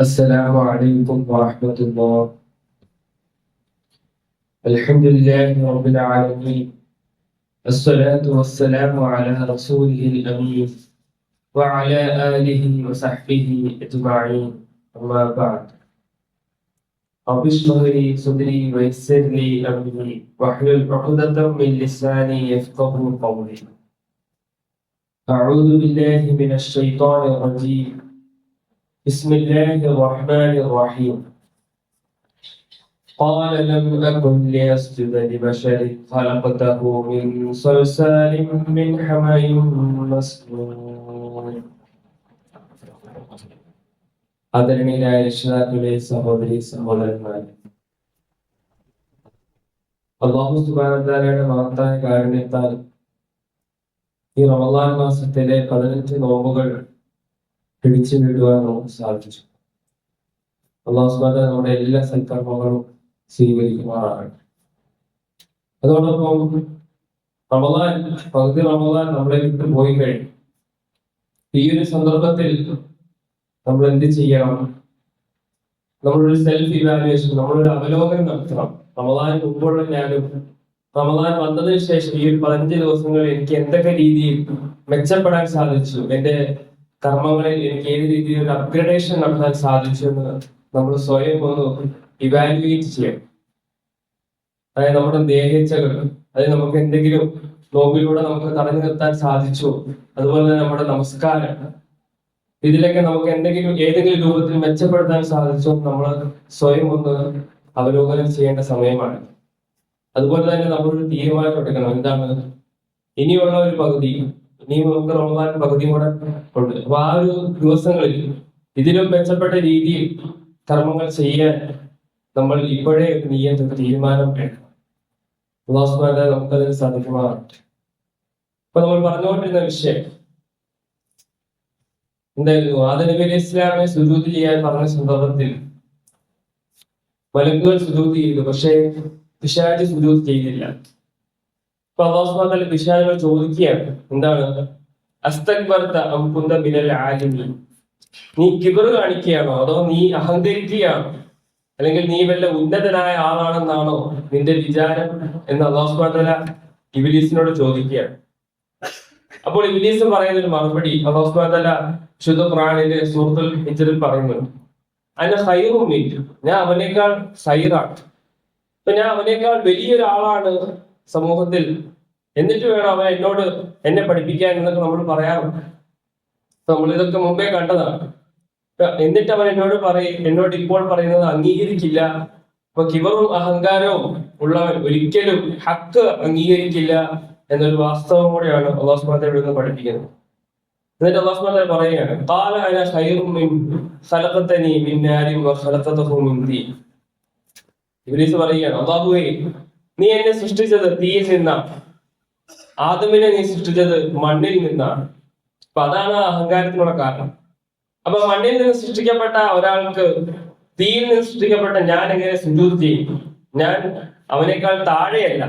السلام عليكم ورحمة الله. الحمد لله رب العالمين، الصلاة والسلام على رسوله الأمين وعلى آله وصحبه أجمعين. أما بعد، رب اشرح لي صدري ويسر لي أمري واحلل عقدة من لساني يفقه قولي. أعوذ بالله من الشيطان الرجيم. بسم الله الرحمن الرحيم. قال لم أكن لأسجد لبشر خلقته من صلصال من حمأ مسنون. ആദരണീയരായ രക്ഷിതാക്കളെ, സഹോദരി സഹോദരന്മാരെ, അല്ലാഹു സുബ്ഹാനഹു വ തആലയുടെ മഹത്തായ കാരുണ്യത്താൽ ഈ റമളാൻ മാസത്തിലെ 15 നോമ്പുകൾ പിടിച്ചു വിടുവാൻ നമുക്ക് സാധിച്ചു. അല്ലാഹു സുബ്ഹാനഹു വ തആല നമ്മുടെ എല്ലാ സൽക്കർമ്മങ്ങളും സ്വീകരിക്കുമാറാകട്ടെ. അതോടൊപ്പം പകുതി റമളാൻ നമ്മളെ വിട്ടു പോയി കഴിഞ്ഞു. ഈ ഒരു സന്ദർഭത്തിൽ നമ്മൾ എന്ത് ചെയ്യണം? നമ്മളൊരു സെൽഫ് ഇവാലുവേഷൻ, നമ്മളൊരു അവലോകനം നടത്തണം. റമളാൻ മുമ്പുള്ള ഞാനും റമളാൻ വന്നതിന് ശേഷം ഈ ഒരു 15 ദിവസങ്ങളിൽ എനിക്ക് എന്തൊക്കെ രീതിയിൽ മെച്ചപ്പെടാൻ സാധിച്ചു, എന്റെ കർമ്മങ്ങളിൽ എനിക്ക് ഏത് രീതിയിൽ ഒരു അപ്ഗ്രഡേഷൻ നടത്താൻ സാധിച്ചു എന്ന് നമ്മൾ സ്വയം ഒന്ന് ഇവാലുവേറ്റ് ചെയ്യണം. അതായത് നമ്മുടെ ദേഹേച്ഛകൾ, അതായത് നമുക്ക് എന്തെങ്കിലും നോമ്പിലൂടെ നമുക്ക് തടഞ്ഞു നിർത്താൻ സാധിച്ചു, അതുപോലെ തന്നെ നമ്മുടെ നമസ്കാരം, ഇതിലൊക്കെ നമുക്ക് ഏതെങ്കിലും രൂപത്തിൽ മെച്ചപ്പെടുത്താൻ സാധിച്ചോ നമ്മൾ സ്വയം ഒന്ന് അവലോകനം ചെയ്യേണ്ട സമയമാണ്. അതുപോലെ തന്നെ നമ്മളൊരു തീരുമാനം എടുക്കണം. എന്താണ്? ഇനിയുള്ള ഒരു പകുതി, ഇനിയും നമുക്ക് റമളാൻ പകുതി കൂടെ ഉണ്ട്. അപ്പൊ ആ ഒരു ദിവസങ്ങളിൽ ഇതിലും മെച്ചപ്പെട്ട രീതിയിൽ കർമ്മങ്ങൾ ചെയ്യാൻ നമ്മൾ ഇപ്പോഴേ ഒരു തീരുമാനം എടുക്കണം. അല്ലാഹു സുബ്ഹാനഹു വ തആല നമുക്കതിന് സാധിക്കുമാറാകട്ടെ. അപ്പൊ നമ്മൾ പറഞ്ഞുകൊണ്ടിരുന്ന വിഷയം എന്തായിരുന്നു? ആദം നബി അലൈഹി ഇസ്ലാമിനെ സുജൂദ് ചെയ്യാൻ പറഞ്ഞ സന്ദർഭത്തിൽ മലക്കുകൾ സുജൂദ് ചെയ്തു, പക്ഷേ പിശാച് സുജൂദ് ചെയ്തില്ല. അപ്പൊ അല്ലാഹു സുബ്ഹാനഹു വ തആല പിശാചിനോട് ചോദിക്കുകയാണ്, എന്താണ്? അസ്തക്ബർത അം കുന്ത മിനൽ ആലിമീൻ, നീ കിബർ കാണിക്കുകയാണോ, അതോ നീ അഹങ്കരിക്കുകയാണോ, അല്ലെങ്കിൽ നീ വല്ല ഉന്നതനായ ആളാണെന്നാണോ നിന്റെ വിചാരം എന്ന് അല്ലാഹു സുബ്ഹാനഹു വ തആല ഇബ്ലീസിനോട് ചോദിക്കുകയാണ്. അപ്പോൾ ഇബ്ലീസ് പറയുന്ന ഒരു മറുപടി അല്ലാഹു സുബ്ഹാനഹു വ തആല ശുദ്ധ ഖുർആനിലെ സൂറത്തുൽ ഹിജ്റിൽ പറയുന്നുണ്ട്, അന ഖൈറും മിൻഹു, ഞാൻ അവനേക്കാൾ ഖൈറാണ്. അപ്പൊ ഞാൻ അവനേക്കാൾ വലിയൊരാളാണ് സമൂഹത്തിൽ, എന്നിട്ട് വേണം അവൻ എന്നെ പഠിപ്പിക്കാൻ എന്നൊക്കെ നമ്മൾ പറയാറുണ്ട്. നമ്മൾ ഇതൊക്കെ മുമ്പേ കണ്ടതാണ്. എന്നിട്ട് അവൻ എന്നോട് ഇപ്പോൾ പറയുന്നത് അംഗീകരിക്കില്ല. അപ്പൊ കിബറും അഹങ്കാരവും ഉള്ളവൻ ഒരിക്കലും ഹക്ക് അംഗീകരിക്കില്ല എന്നൊരു വാസ്തവം കൂടെയാണ് അല്ലാഹു സുബ്ഹാനഹു വ തആല ഇവിടെ പഠിപ്പിക്കുന്നത്. എന്നിട്ട് അല്ലാഹു സുബ്ഹാനഹു വ തആല പറയുകയാണ്, ഖാല അന ഖൈറും മിൻ ഖലഖതനി മിൻ നാരിൻ വ ഖലഖതഹു മിൻ തീൻ. ഇബ്ലീസ് പറയുകയാണ്, അല്ലാഹുവേ, നീ എന്നെ സൃഷ്ടിച്ചത് തീയിൽ നിന്നാണ്, ആദമിനെ നീ സൃഷ്ടിച്ചത് മണ്ണിൽ നിന്നാണ്. അപ്പൊ അതാണ് അഹങ്കാരത്തിനുള്ള കാരണം. അപ്പൊ മണ്ണിൽ നിന്ന് സൃഷ്ടിക്കപ്പെട്ട ഒരാൾക്ക് തീയിൽ നിന്ന് സൃഷ്ടിക്കപ്പെട്ട ഞാൻ എങ്ങനെ സുജൂദ് ചെയ്യും? ഞാൻ അവനേക്കാൾ താഴെയല്ല.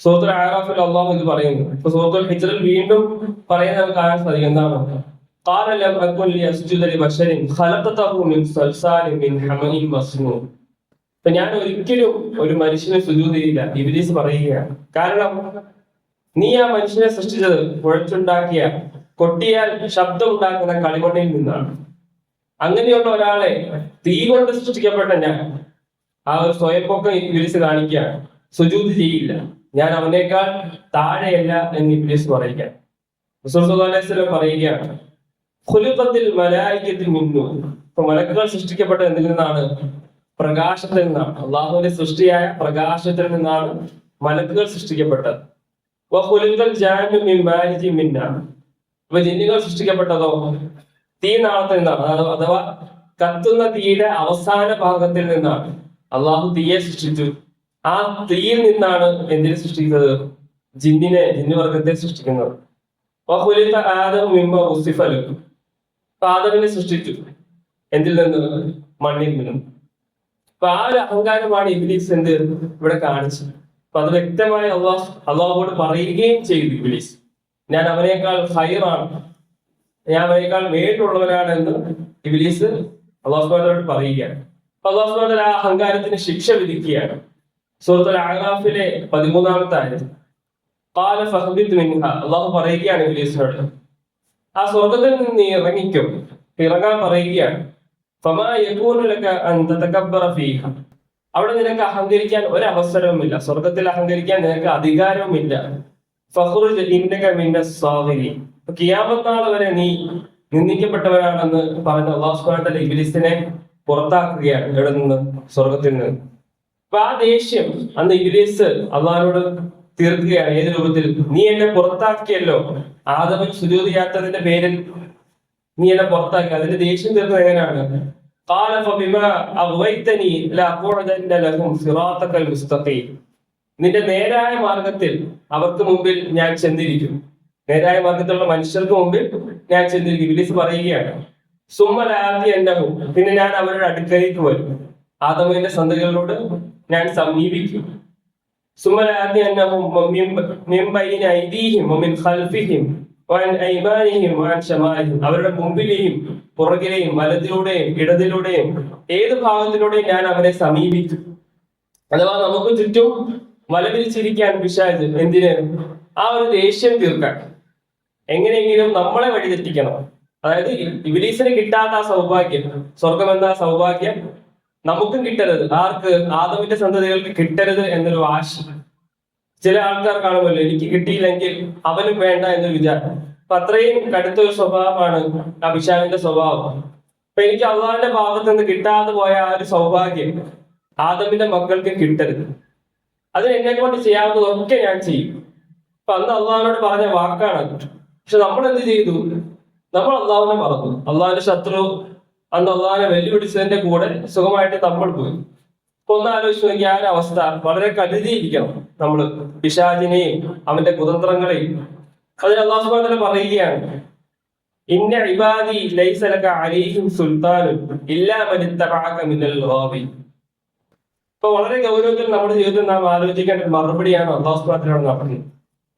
സൂറത്തുൽ അഅറാഫിൽ അല്ലാഹു ഇത് പറയുന്നു. ഇപ്പൊ സൂറത്തുൽ ഹിജ്റിൽ വീണ്ടും പറയുന്നത് നമുക്ക് കാണാൻ സാധിക്കും. എന്താണ്? ഖാല ലം അകുൻ ലിഅസ്ജുദ ലിബശരിൻ ഖലഖതഹു മിൻ സൽസാലിൻ മിൻ ഹമഇൻ മസ്നൂൻ. അപ്പൊ ഞാൻ ഒരിക്കലും ഒരു മനുഷ്യനെ സുജൂദ് ചെയ്യില്ല, ഇബ്ലീസ് പറയുകയാണ്. കാരണം നീ ആ മനുഷ്യനെ സൃഷ്ടിച്ചത് കുഴച്ചുണ്ടാക്കിയ, കൊട്ടിയാൽ ശബ്ദം ഉണ്ടാക്കുന്ന കളിമണ്ണിൽ നിന്നാണ്. അങ്ങനെയുള്ള ഒരാളെ തീ കൊണ്ട് സൃഷ്ടിക്കപ്പെട്ട ഞാൻ ആ ഒരു സ്വയംപൊക്കം ഇബ്ലീസ് കാണിക്കുകയാണ്, സുജൂദ് ചെയ്യില്ല, ഞാൻ അവനേക്കാൾ താഴെയല്ല എന്ന് ഇബ്ലീസ് പറയുകയാണ്. റസൂൽ സല്ലല്ലാഹു അലൈഹി വസല്ലം പറയുകയാണ്, ഖുലിഖത്തിൽ മലായികത്തുൻ മിൻ നൂർ. അപ്പൊ മലക്കുകൾ സൃഷ്ടിക്കപ്പെട്ടത് എന്തിൽ നിന്നാണ്? പ്രകാശത്തിൽ നിന്നാണ്. അള്ളാഹുവിന്റെ സൃഷ്ടിയായ പ്രകാശത്തിൽ നിന്നാണ് മലക്കുകൾ സൃഷ്ടിക്കപ്പെട്ടത്. വഖുലിഖൽ ജാന്നു മിൻ മാരിജിൻ മിൻ നാർ. അപ്പൊ ജിന്നുകൾ സൃഷ്ടിക്കപ്പെട്ടതോ തീ നാളത്തിൽ നിന്നാണ്, അഥവാ കത്തുന്ന തീയുടെ അവസാന ഭാഗത്തിൽ നിന്നാണ്. അള്ളാഹു തീയെ സൃഷ്ടിച്ചു. ആ തീയിൽ നിന്നാണ് എന്തിനെ സൃഷ്ടിക്കുന്നത്? ജിന്നുവർഗത്തെ സൃഷ്ടിക്കുന്നത്. വഖുലിഖ ആദമു മിമ്മ ഉസിഫ ലഹു. ആദമിനെ സൃഷ്ടിച്ചു എന്തിൽ നിന്ന്? മണ്ണിൽ നിന്നും. അപ്പൊ ആ ഒരു അഹങ്കാരമാണ് ഇബ്ലീസ് ഇവിടെ കാണിച്ചത്. അപ്പൊ അത് വ്യക്തമായി അള്ളാഹുവോട് പറയുകയും ചെയ്തു ഇബ്ലീസ്, ഞാൻ അവനേക്കാൾ ഖൈറാണ്, ഞാൻ അവനേക്കാൾ മേലുള്ളവനാണ് എന്ന് ഇബ്ലീസ് അല്ലാഹു സുബ്ഹാനഹു വ തആല പറയുകയാണ്. അല്ലാഹു സുബ്ഹാനഹു വ തആല ആ അഹങ്കാരത്തിന് ശിക്ഷ വിധിക്കുകയാണ്. സൂറത്തുൽ അഅറാഫിലെ 13-ാമത്തെ ആയത്ത് ഖാല ഫഹ്ബിത് മിൻഹ, അല്ലാഹു പറയുകയാണ് ഇബ്ലീസിനോട്, ആ സ്വർഗ്ഗത്തിൽ നിന്ന് നീ ഇറങ്ങിക്കും, ഇറങ്ങാൻ പറയുകയാണ്. ഫമാ യകൂനു ലക അൻ തതകബ്ബറ ഫീഹ, അവിടെ നിനക്ക് അഹങ്കരിക്കാൻ ഒരവസരവുമില്ല, സ്വർഗത്തിൽ അഹങ്കരിക്കാൻ നിനക്ക് അധികാരവുമില്ല. ഫഖ്റുജ് ഇന്നക മിനസ് സാഗിരീൻ, ഖിയാമത്ത് നാൾ വരെ നീ നിന്ദിക്കപ്പെട്ടവരാണെന്ന് പറഞ്ഞ അല്ലാഹു സുബ്ഹാനഹു വ തആല ഇബ്ലീസിനെ പുറത്താക്കുകയാണ് ഇവിടെ നിന്ന്, സ്വർഗത്തിൽ നിന്ന്. അപ്പൊ ആ ദേഷ്യം അന്ന് ഇബ്ലീസ് അള്ളാഹിനോട് തീർക്കുകയാണ്. ഏത് രൂപത്തിൽ? നീ എന്നെ പുറത്താക്കിയല്ലോ, ആദമിന് സുജൂദ് ചെയ്യാത്തതിന്റെ പേരിൽ നീ എന്നെ പുറത്താക്കി. അതിന്റെ ദേഷ്യം തീർന്നത് എങ്ങനെയാണ്? ഖാല ഫബിമാ അഗ്വൈതനി ലഅഖുദന്ന ലഹും സിറാത്തകൽ മുസ്തഖീം, നിന്റെ നേരായ മാർഗത്തിൽ അവർക്ക് മുമ്പിൽ ഞാൻ ചെന്നിരിക്കും, നേരായ മാർഗത്തിലുള്ള മനുഷ്യർക്ക് മുമ്പിൽ ഞാൻ ചെന്നിരിക്കും. ഇബ്ലീസ് പറയുകയാണ്, സുമ്മ ലഅതിയന്നഹും, പിന്നെ ഞാൻ അവരുടെ അടുക്കലേക്ക് വരും, ആദമിന്റെ സന്തതികളോട് ഞാൻ സമീപിക്കും. സുമ്മ ലഅതിയന്നഹും മിൻ ബൈനി ഐദീഹിം വമിൻ ഖൽഫിഹിം വഅൻ അയ്മാനിഹിം വഅൻ ശമാഇഹിം, അവരുടെ മുമ്പിലെയും പുറകിലെയും വലതിലൂടെയും ഇടതിലൂടെയും ഏത് ഭാഗത്തിലൂടെയും ഞാൻ അവരെ സമീപിക്കും. അഥവാ നമുക്ക് ചുറ്റും വലവിരിച്ചിരിക്കാൻ പിശാച്. എന്തിന്? ആ ഒരു ദേഷ്യം തീർക്കാൻ, എങ്ങനെയെങ്കിലും നമ്മളെ വഴിതെറ്റിക്കണം. അതായത് ഇബ്ലീസിന് കിട്ടാത്ത ആ സൗഭാഗ്യം, സ്വർഗം എന്ന സൗഭാഗ്യം നമുക്കും കിട്ടരുത്. ആർക്ക്? ആദമിന്റെ സന്തതികൾക്ക് കിട്ടരുത് എന്നൊരു വാശി. ചില ആൾക്കാർ കാണുമല്ലോ, എനിക്ക് കിട്ടിയില്ലെങ്കിൽ അവനും വേണ്ട എന്നൊരു വിചാരം. അപ്പൊ അത്രയും കടുത്തൊരു സ്വഭാവമാണ് അഭിഷാവിന്റെ സ്വഭാവം. അപ്പൊ എനിക്ക് അള്ളാഹിന്റെ ഭാഗത്ത് നിന്ന് കിട്ടാതെ പോയ ആ ഒരു സൗഭാഗ്യം ആദമിന്റെ മക്കൾക്ക് കിട്ടരുത്. അതിന് എന്നെ കൊണ്ട് ചെയ്യാവുന്നതൊക്കെ ഞാൻ ചെയ്യും. അപ്പൊ അന്ന് അള്ളാഹിനോട് പറഞ്ഞ വാക്കാണ്. പക്ഷെ നമ്മൾ എന്ത് ചെയ്തു? നമ്മൾ അള്ളാഹുവിനെ മറന്നു. അള്ളാഹിന്റെ ശത്രു അന്ന് അള്ളാഹിനെ വെല്ലുവിളിച്ചതിന്റെ കൂടെ സുഖമായിട്ട് നമ്മൾ പോയി. അപ്പൊ ഒന്ന് ആലോചിച്ച് നോക്കി, ആ ഒരു അവസ്ഥ വളരെ കരുതിയിരിക്കണം നമ്മള് പിശാചിനെയും അവന്റെ കുതന്ത്രങ്ങളെയും. അതിന് അല്ലാഹു സുബ്ഹാനഹു വ തആല പറയുകയാണ്, ഇന്ന ഇബാദി ലൈസ ലക അലൈഹിം സുൽത്താനുൻ ഇല്ലാ മൻ ഇത്തബഅക മിനൽ ഗാബി. ഇപ്പൊ വളരെ ഗൗരവത്തിൽ നമ്മുടെ ജീവിതത്തിൽ നാം ആലോചിക്കേണ്ട ഒരു മറുപടിയാണ് അല്ലാഹു സുബ്ഹാനഹു വ തആല നടത്തുന്നത്.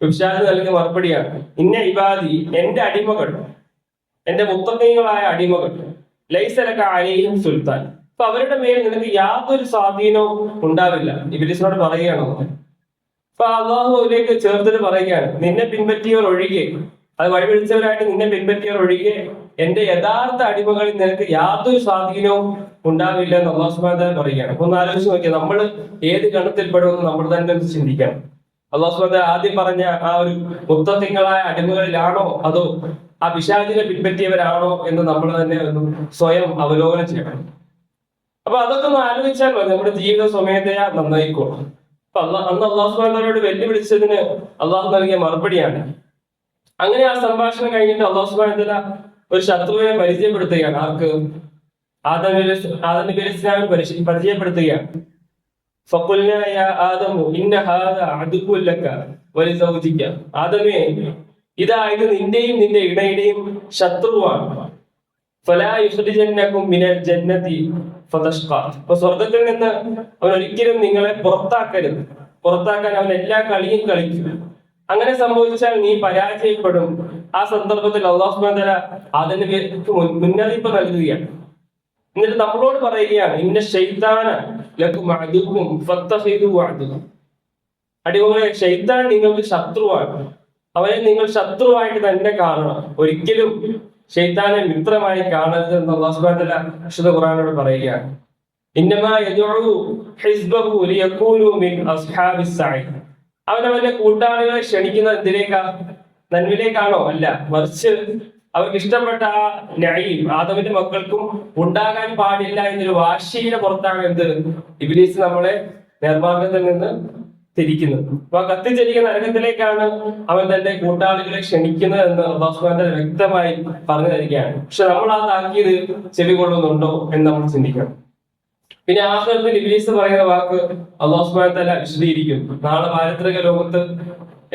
പിശാച് നൽകിയ മറുപടിയാണ്, ഇന്ന ഇബാദി, എന്റെ അടിമകൾ, എന്റെ മുത്തഖീങ്ങളായ അടിമകൾ, ലൈസ ലക അലൈഹിം സുൽത്താൻ, അപ്പൊ അവരുടെ മേൽ നിനക്ക് യാതൊരു സ്വാധീനവും ഉണ്ടാവില്ല. ഇബ്ലീസിനോട് പറയുകയാണോ? അപ്പൊ അള്ളാഹുവിലേക്ക് ചേർത്തിട്ട് പറയുകയാണ്, നിന്നെ പിൻപറ്റിയവർ ഒഴികെ, അത് വഴിപിടിച്ചവരായിട്ട് നിന്നെ പിൻപറ്റിയവർ ഒഴികെ എന്റെ യഥാർത്ഥ അടിമകളിൽ നിനക്ക് യാതൊരു സ്വാധീനവും ഉണ്ടാവില്ല എന്ന് അല്ലാഹു സുബ്ഹാനഹു വ തആല പറയുകയാണ്. അപ്പൊ ഒന്ന് ആലോചിച്ച് നോക്കിയാൽ നമ്മൾ ഏത് ഗണത്തിൽപ്പെടുമെന്ന് നമ്മൾ തന്നെ ഒന്ന് ചിന്തിക്കണം. അല്ലാഹു സുബ്ഹാനഹു വ തആല ആദ്യം പറഞ്ഞ ആ ഒരു മുത്തഖീങ്ങളായ അടിമകളിലാണോ അതോ ആ പിശാചിനെ പിൻപറ്റിയവരാണോ എന്ന് നമ്മൾ തന്നെ ഒന്ന് സ്വയം അവലോകനം ചെയ്യണം. അപ്പൊ അതൊക്കെ ഒന്ന് ആലോചിച്ചാൽ മതി, നമ്മുടെ ജീവിത സ്വമേധയാ നന്നായിക്കോളും. അപ്പൊ അന്ന് അല്ലാഹു സുബ്ഹാനഹു വ തആലയോട് വെല്ലുവിളിച്ചതിന് അള്ളാഹു നൽകിയ മറുപടിയാണ്. അങ്ങനെ ആ സംഭാഷണം കഴിഞ്ഞിട്ട് അല്ലാഹു സുബ്ഹാനഹു വ തആല ഒരു ശത്രുവിനെ പരിചയപ്പെടുത്തുകയാണ്. ആർക്ക്? ആദം നബി ഇസ്ലാമിനെ പരിചയപ്പെടുത്തുകയാണ്. ഫഖുൽനാ യാ ആദമു ഇന്ന ഹാദാ അദുവ്വുൻ ലക വലിസൗജിക, ആദമേ, ഇതാ ഇത് നിന്റെയും നിന്റെ ഇണയുടെയും ശത്രുവാണ്. ഫലാ യുഖ്രിജന്നകും മിനൽ ജന്നതി ഫതഷ്ഖാ, അപ്പൊ സ്വർഗ്ഗത്തിൽ നിന്ന് അവൻ ഒരിക്കലും നിങ്ങളെ പുറത്താക്കരുത്. പുറത്താക്കാൻ അവൻ എല്ലാ കളിയും കളിക്കും. അങ്ങനെ സംഭവിച്ചാൽ നീ പരാജയപ്പെടും. ആ സന്ദർഭത്തിൽ അല്ലാഹു സുബ്ഹാനഹു വ തആല അതിന് മുന്നറിയിപ്പ് നൽകുകയാണ്. എന്നിട്ട് നമ്മളോട് പറയുകയാണ്, ഇന്ന ശൈത്താന ലക്കും അദുവ്വുൻ ഫത്തഖിദുഹു അദുവ്വ, അടിമകളെ, ശൈത്താൻ നിങ്ങൾക്ക് ശത്രുവാണ്, അവനെ നിങ്ങൾ ശത്രുവായിട്ട് തന്നെ കാണണം, ഒരിക്കലും ശൈത്താനെ മിത്രമായി കാണരുത് എന്ന് അല്ലാഹു സുബ്ഹാനഹു വ തആല വിശുദ്ധ ഖുർആനിലൂടെ പറയുകയാണ്. ഇന്നമാ യദ്ഉ ഹിസ്ബഹു ലിയകൂനു മിൻ അസ്ഹാബിസ് സഈർ, അവനവന്റെ കൂട്ടാളികളെ ക്ഷണിക്കുന്നത് എന്തിലേക്കാ? നന്മയിലേക്കാണോ? അല്ല, മറിച്ച് അവർക്ക് ഇഷ്ടപ്പെട്ട ആ നഈം ആദമിന്റെ മക്കൾക്കും ഉണ്ടാകാൻ പാടില്ല എന്നൊരു വാശിയുടെ പുറത്താണ് എന്ത് ഇബ്ലീസ് നമ്മളെ നിർമ്മാർഗത്തിൽ നിന്ന് തിരിക്കുന്നത്. അപ്പൊ കത്തിച്ചരിക്കുന്ന നരകത്തിലേക്കാണ് അവൻ തന്റെ കൂട്ടാളികളെ ക്ഷണിക്കുന്നത് എന്ന് അല്ലാഹു സുബ്ഹാനഹു വ തആല വ്യക്തമായി പറഞ്ഞു തരികയാണ്. പക്ഷെ നമ്മൾ ആ താക്കീത് ചെവികൊള്ളുന്നുണ്ടോ എന്ന് നമ്മൾ ചിന്തിക്കണം. പിന്നെ ആഖിറത്തിൽ ഇബ്ലീസ് പറയുന്ന വാക്ക് അല്ലാഹു സുബ്ഹാനഹു വ തആല വിശദീകരിക്കുന്നു. നാളെ പാരത്രിക ലോകത്ത്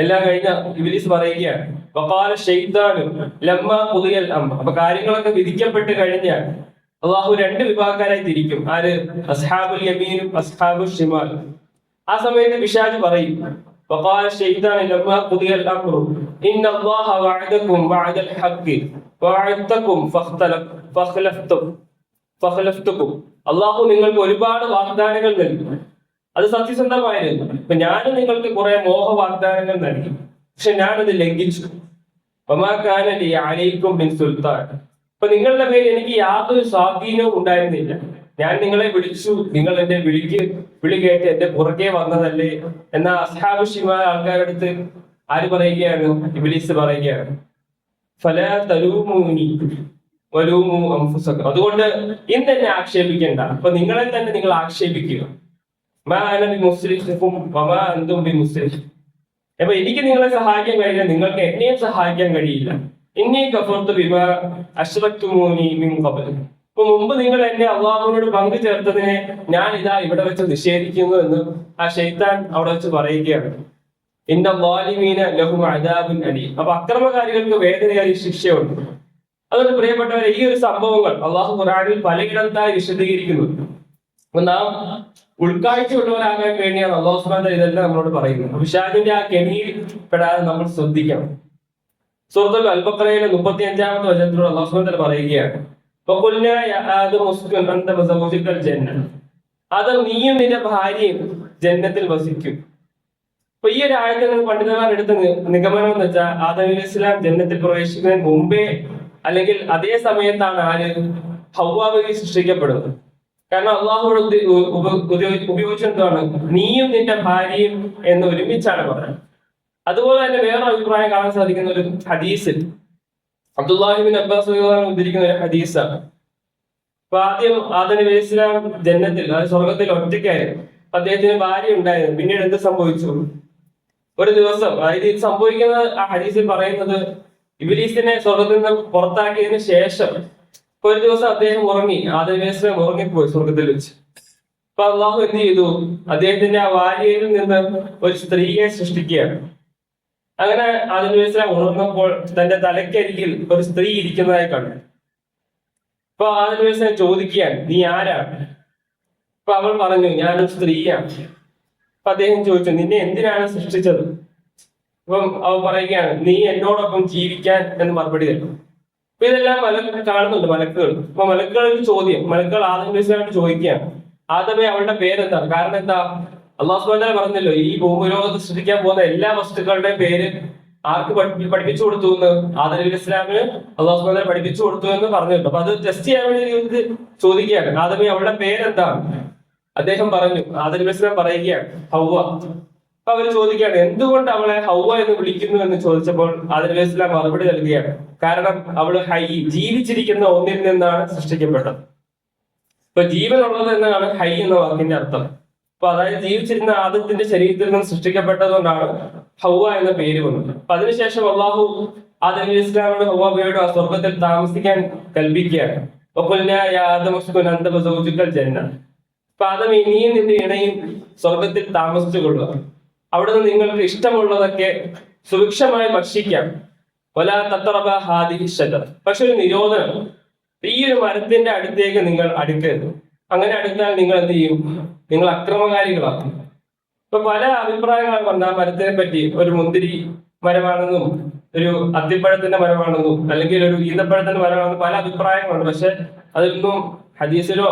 എല്ലാം കഴിഞ്ഞ ഇബ്ലീസ് പറയുകയാണ്, വഖാല ശൈത്താനു ലമ്മാ ഖുദിയൽ അംർ, അപ്പൊ കാര്യങ്ങളൊക്കെ വിധിക്കപ്പെട്ട് കഴിഞ്ഞാൽ അല്ലാഹു രണ്ട് വിഭാഗക്കാരായി തിരിക്കും. ആര്? അസ്ഹാബുൽ യമീനും അസ്ഹാബുൽ ഷിമാൽ. ആ സമയത്ത് പിശാച് പറയും, വഖാല ശൈത്താനു ലമ്മാ ഖുദിയൽ അംറു ഇന്നല്ലാഹ വഅദകും വഅദൽ ഹഖ് വഅദതകും ഫഖ്ലഫ്തും, ഫഖലഫ്തുക്കും, അള്ളാഹു നിങ്ങൾക്ക് ഒരുപാട് വാഗ്ദാനങ്ങൾ നൽകി, അത് സത്യസന്ധമായിരുന്നു. ഇപ്പൊ ഞാനും നിങ്ങൾക്ക് കുറെ മോഹ വാഗ്ദാനങ്ങൾ നൽകി, പക്ഷെ ഞാനത് ലംഘിച്ചു. വമാ കാന ലി അലൈക്കും മിൻ സുൽത്താൻ, ഇപ്പൊ നിങ്ങളുടെ പേരിൽ എനിക്ക് യാതൊരു സ്വാധീനവും ഉണ്ടായിരുന്നില്ല. ഞാൻ നിങ്ങളെ വിളിച്ചു, നിങ്ങൾ എന്റെ വിളി കേട്ട് എന്റെ പുറകെ വന്നതല്ലേ എന്ന അസ്ഹാബ് ഷിമാ ആൾക്കാരുടെ അടുത്ത് ആര് പറയുകയാണ്? ഇബ്ലീസ് പറയുകയാണ്. ഫലാ തലൂമൂനി വലൂമു അൻഫുസക്കും, അതുകൊണ്ട് ഇന്ന് എന്നെ ആക്ഷേപിക്കേണ്ട, അപ്പൊ നിങ്ങളെ തന്നെ നിങ്ങൾ ആക്ഷേപിക്കുക. മാ അന ബിമുസ്രിഖിക്കും വമാ അൻതും ബിമുസ്രിഖ്, അപ്പൊ എനിക്ക് നിങ്ങളെ സഹായിക്കാൻ കഴിയില്ല, നിങ്ങൾക്ക് എന്നെയും സഹായിക്കാൻ കഴിയില്ല. ഇന്നി കഫർതു ബിമാ അശ്റക്തുമൂനി മിൻ ഖബ്ൽ, ഇപ്പൊ മുമ്പ് നിങ്ങൾ എന്നെ അള്ളാഹുവിനോട് പങ്കു ചേർത്തതിനെ ഞാൻ ഇതാ ഇവിടെ വെച്ച് നിഷേധിക്കുന്നു എന്ന് ആ ശൈത്താൻ അവിടെ വെച്ച് പറയുകയാണ്. ഇന്ന ളാലിമീന ലഹും അദാബുൻ അലീം, അപ്പൊ അക്രമകാരികൾക്ക് വേദനയേറിയ ശിക്ഷയുണ്ട്. അതുകൊണ്ട് പ്രിയപ്പെട്ടവരെ, ഈ ഒരു സംഭവങ്ങൾ അള്ളാഹു ഖുർആനിൽ പലയിടത്തായി വിശദീകരിക്കുന്നു. അപ്പൊ നാം ഉൾക്കാഴ്ചയുള്ളവരാകാൻ വേണ്ടിയാണ് അള്ളാഹു സുബ്ഹാനഹു വ തആല ഇതെല്ലാം നമ്മളോട് പറയുന്നത്. പിശാചിന്റെ ആ കെണിയിൽ പെടാതെ നമ്മൾ ശ്രദ്ധിക്കണം. സൂറത്തുൽ അൽ-ബഖറയിലെ 35-ാമത്തെ വചനത്തിലൂടെ അള്ളാഹു സുബ്ഹാനഹു വ തആല പറയുകയാണ്, അത് നീയും നിന്റെ ഭാര്യയും ജന്നത്തിൽ വസിക്കും. അപ്പൊ ഈ ഒരു ആയത്തിൽ നിന്ന് പണ്ഡിതന്മാർ എടുത്ത നിഗമനം എന്ന് വെച്ചാൽ ആദം അലൈഹിസ്സലാം ജന്നത്തിൽ പ്രവേശിക്കുന്നതിന് മുമ്പേ അല്ലെങ്കിൽ അതേ സമയത്താണ് ആര് ഹവ്വാ സൃഷ്ടിക്കപ്പെടുന്നത്. കാരണം അള്ളാഹുവിടെ ഉപയോഗിച്ചെന്താണ് നീയും നിന്റെ ഭാര്യയും എന്ന് ഒരുമിച്ചാണ് പറയുന്നത്. അതുപോലെ തന്നെ വേറെ അഭിപ്രായം കാണാൻ സാധിക്കുന്ന ഒരു ഹദീസിൽ അബ്ദുല്ലാഹി ഇബ്നു അബ്ബാസ് ഉദ്ധരിക്കുന്ന ഒരു ഹദീസാണ്. അപ്പൊ ആദ്യം ആദം നബി ഇസ്ലാം ജന്നത്തിൽ, അതായത് സ്വർഗത്തിൽ ഒറ്റയ്ക്കായിരുന്നു. അദ്ദേഹത്തിന് ഭാര്യ ഉണ്ടായിരുന്നു. പിന്നീട് എന്ത് സംഭവിച്ചു? ഒരു ദിവസം, അതായത് ഇത് സംഭവിക്കുന്നത് ആ ഹദീസിൽ പറയുന്നത് ഇബ്ലീസിനെ സ്വർഗത്തിൽ നിന്ന് പുറത്താക്കിയതിനു ശേഷം ഒരു ദിവസം അദ്ദേഹം ഉറങ്ങി, ആദം നബി ഇസ്ലാം ഉറങ്ങിപ്പോയി സ്വർഗത്തിൽ വെച്ച്. അപ്പൊ അള്ളാഹു എന്ത് ചെയ്തു? അദ്ദേഹത്തിന്റെ ആ ഭാര്യയിൽ നിന്ന് ഒരു സ്ത്രീയെ സൃഷ്ടിക്കുകയാണ്. അങ്ങനെ ആദം നബി ഇസ്ലാം ഉണർന്നപ്പോൾ തന്റെ തലക്കരികിൽ ഒരു സ്ത്രീ ഇരിക്കുന്നതായി കണ്ടു. അപ്പൊ ആദം നബി ഇസ്ലാം ചോദിക്കുകയാണ്, നീ ആരാണ്? അപ്പൊ അവൾ പറഞ്ഞു, ഞാനൊരു സ്ത്രീയാണ്. അപ്പൊ അദ്ദേഹം ചോദിച്ചു, നിന്നെ എന്തിനാണ് സൃഷ്ടിച്ചത്? അപ്പം അവൾ പറയുകയാണ്, നീ എന്നോടൊപ്പം ജീവിക്കാൻ എന്ന് മറുപടി തരും. അപ്പൊ ഇതെല്ലാം കാണുന്നുണ്ട് മലക്കുകൾ. അപ്പൊ മലക്കുകളുടെ ചോദ്യം, മലക്കുകൾ ആദം നബി ഇസ്ലാമിനോട് ചോദിക്കുകയാണ്, ആദമേ അവളുടെ പേരെന്താണ്? കാരണം എന്താ? അള്ളാഹു സുബ്ഹാനഹു വ തആല പറഞ്ഞല്ലോ, ഈ ഭൂമിലോകത്ത് സൃഷ്ടിക്കാൻ പോകുന്ന എല്ലാ വസ്തുക്കളുടെയും പേര് ആർക്ക് പഠിപ്പിച്ചു കൊടുത്തു എന്ന്? ആദം നബി ഇസ്ലാമിന് അള്ളാഹു സുബ്ഹാനഹു വ തആല പഠിപ്പിച്ചു കൊടുത്തു എന്ന് പറഞ്ഞിട്ടുണ്ട്. അപ്പൊ അത് ടെസ്റ്റ് ചെയ്യാൻ വേണ്ടി ചോദിക്കുകയാണ്, ആദമേ അവളുടെ പേരെന്താണ്? അദ്ദേഹം പറഞ്ഞു, ആദം നബി ഇസ്ലാം പറയുകയാണ്, ഹവ്വ. അപ്പൊ അവര് ചോദിക്കുകയാണ്, എന്തുകൊണ്ട് അവളെ ഹവ്വ എന്ന് വിളിക്കുന്നു എന്ന് ചോദിച്ചപ്പോൾ ആദം നബി ഇസ്ലാം മറുപടി നൽകുകയാണ്, കാരണം അവള് ജീവിച്ചിരിക്കുന്ന ഒന്നിൽ നിന്നാണ് സൃഷ്ടിക്കപ്പെട്ടത്. ഇപ്പൊ ജീവനുള്ളത് എന്നാണ് ഹൈ എന്ന വാക്കിന്റെ അർത്ഥം. അപ്പൊ അതായത് ജീവിച്ചിരുന്ന ആദത്തിന്റെ ശരീരത്തിൽ നിന്ന് സൃഷ്ടിക്കപ്പെട്ടതുകൊണ്ടാണ് ഹവ്വ എന്ന പേര് വന്നത്. അപ്പൊ അതിനുശേഷം അള്ളാഹു ആദം നബി ഇസ്ലാമിനോട് ഹവ്വയോട് ആ സ്വർഗത്തിൽ താമസിക്കാൻ കൽപ്പിക്കുകയാണ്. അപ്പൊ ആദം, നീയും നിന്റെ ഇണയും സ്വർഗത്തിൽ താമസിച്ചു കൊള്ളുക, അവിടുന്ന് നിങ്ങൾക്ക് ഇഷ്ടമുള്ളതൊക്കെ സുഭിക്ഷമായി ഭക്ഷിക്കാം. വലാ തഖറബ ഹാദിഹി ഷജറ, പക്ഷെ ഒരു നിരോധനം, ഈ ഒരു മരത്തിന്റെ അടുത്തേക്ക് നിങ്ങൾ അടുക്കരുത്. അങ്ങനെ അടുത്താൽ നിങ്ങൾ എന്ത് ചെയ്യും? നിങ്ങൾ അക്രമകാരികളാക്കും. ഇപ്പൊ പല അഭിപ്രായങ്ങളും പറഞ്ഞ മരത്തിനെ പറ്റി, ഒരു മുന്തിരി മരമാണെന്നും ഒരു അത്തിപ്പഴത്തിന്റെ മരമാണെന്നും അല്ലെങ്കിൽ ഒരു ഈന്തപ്പഴത്തിന്റെ മരമാണെന്നും പല അഭിപ്രായങ്ങളുണ്ട്. പക്ഷെ അതിലൊന്നും ഹദീസിലോ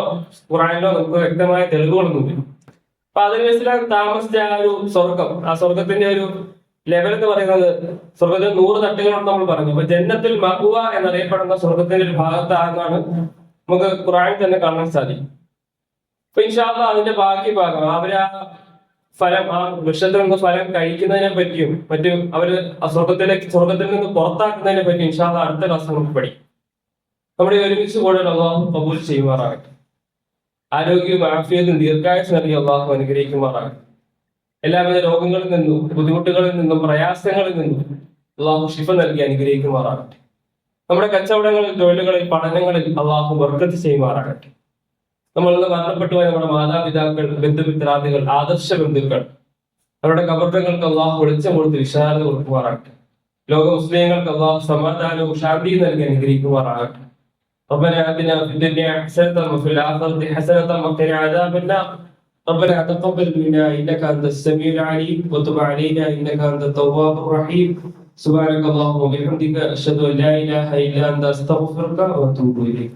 ഖുർആനിലോ നമുക്ക് വ്യക്തമായ തെളിവുകളൊന്നുമില്ല. അപ്പൊ അതിന് ഇസ്ലാം താമസിച്ച ആ ഒരു സ്വർഗം, ആ സ്വർഗത്തിന്റെ ഒരു ലെവൽ എന്ന് പറയുന്നത് സ്വർഗത്തിൽ 100 തട്ടുകളാണെന്ന് നമ്മൾ പറഞ്ഞു. അപ്പൊ ജന്നത്തുൽ മഅ്വ എന്നറിയപ്പെടുന്ന സ്വർഗത്തിന്റെ ഒരു ഭാഗത്താണെന്നാണ് നമുക്ക് ഖുർആനിൽ തന്നെ കാണാൻ സാധിക്കും. അപ്പൊ ഇൻഷാ അല്ലാഹ് അതിന്റെ ബാക്കി ഭാഗം, അവര് ആ ഫലം, ആ വൃക്ഷത്തിൽ നിന്ന് ഫലം കഴിക്കുന്നതിനെ പറ്റിയും മറ്റും അവര് സ്വർഗത്തിൽ നിന്ന് പുറത്താക്കുന്നതിനെ പറ്റി ഇൻഷാ അല്ലാഹ് അടുത്ത ക്ലാസ് നമുക്ക് പഠിക്കും. നമ്മുടെ ഒരുമിച്ച് കൂടെ അള്ളാഹു കബൂൽ ചെയ്യുമാറാകട്ടെ. ആരോഗ്യവും ആഫിയത്തും ദീർഘായുസ് നൽകി അള്ളാഹു അനുഗ്രഹിക്കുമാറാകട്ടെ. എല്ലാവിധ രോഗങ്ങളിൽ നിന്നും ബുദ്ധിമുട്ടുകളിൽ നിന്നും പ്രയാസങ്ങളിൽ നിന്നും അള്ളാഹു ശിഫ നൽകി അനുഗ്രഹിക്കുമാറാകട്ടെ. നമ്മുടെ കച്ചവടങ്ങളിൽ, തൊഴിലുകളിൽ, പഠനങ്ങളിൽ അള്ളാഹു ബർക്കത്ത് ചെയ്യുമാറാകട്ടെ. നമ്മൾ ഇന്ന് മരണപ്പെട്ടുപോയ നമ്മുടെ മാതാപിതാക്കൾ, ബന്ധുമിത്രാദികൾ, ആദർശ ബന്ധുക്കൾ, അവരുടെ കബറിടങ്ങൾക്ക് അള്ളാഹു വെളിച്ചം കൊടുത്ത് വിശാലത കൊടുക്കുമാറാകട്ടെ. ലോക മുസ്ലിങ്ങൾക്ക് അള്ളാഹു സമാധാനവും ശാന്തിയും നൽകി അനുഗ്രഹിക്കുമാറാകട്ടെ. ربنا آتنا في الدنيا حسنة وفي الآخرة حسنة وقنا عذاب النار. ربنا تقبل منا إنك أنت السميع العليم وتب علينا إنك أنت التواب الرحيم. سبحانك اللهم وبحمدك أشهد أن لا إله إلا أنت أستغفرك وأتوب إليك.